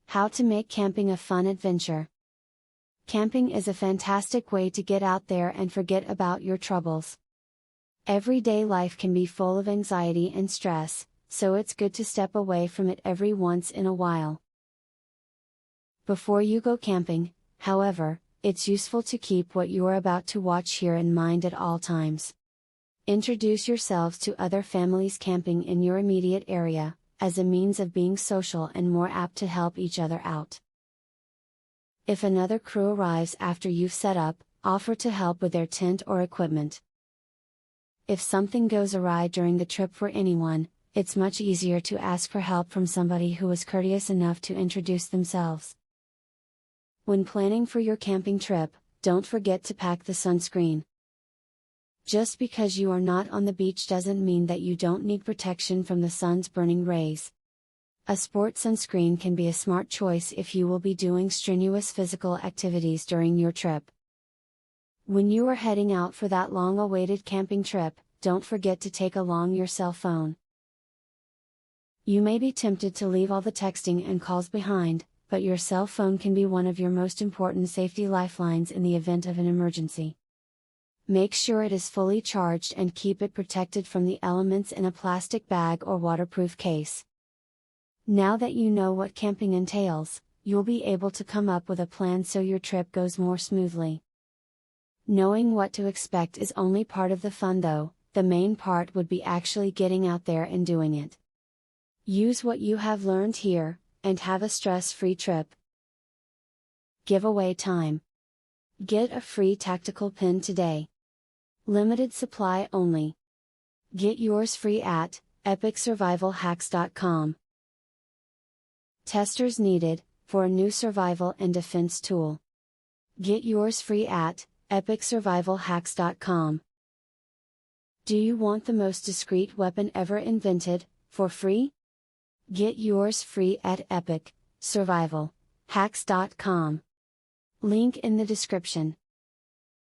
How to make camping a fun adventure. Camping is a fantastic way to get out there and forget about your troubles. Everyday life can be full of anxiety and stress, so it's good to step away from it every once in a while. Before you go camping, however, it's useful to keep what you are about to watch here in mind at all times. Introduce yourselves to other families camping in your immediate area, as a means of being social and more apt to help each other out. If another crew arrives after you've set up, offer to help with their tent or equipment. If something goes awry during the trip for anyone, it's much easier to ask for help from somebody who is courteous enough to introduce themselves. When planning for your camping trip, don't forget to pack the sunscreen. Just because you are not on the beach doesn't mean that you don't need protection from the sun's burning rays. A sport sunscreen can be a smart choice if you will be doing strenuous physical activities during your trip. When you are heading out for that long-awaited camping trip, don't forget to take along your cell phone. You may be tempted to leave all the texting and calls behind, but your cell phone can be one of your most important safety lifelines in the event of an emergency. Make sure it is fully charged and keep it protected from the elements in a plastic bag or waterproof case. Now that you know what camping entails, you'll be able to come up with a plan so your trip goes more smoothly. Knowing what to expect is only part of the fun though, the main part would be actually getting out there and doing it. Use what you have learned here, and have a stress-free trip. Giveaway time. Get a free tactical pin today. Limited supply only. Get yours free at epicsurvivalhacks.com. Testers needed, for a new survival and defense tool. Get yours free at epicsurvivalhacks.com. Do you want the most discreet weapon ever invented, for free? Get yours free at epicsurvivalhacks.com. Link in the description.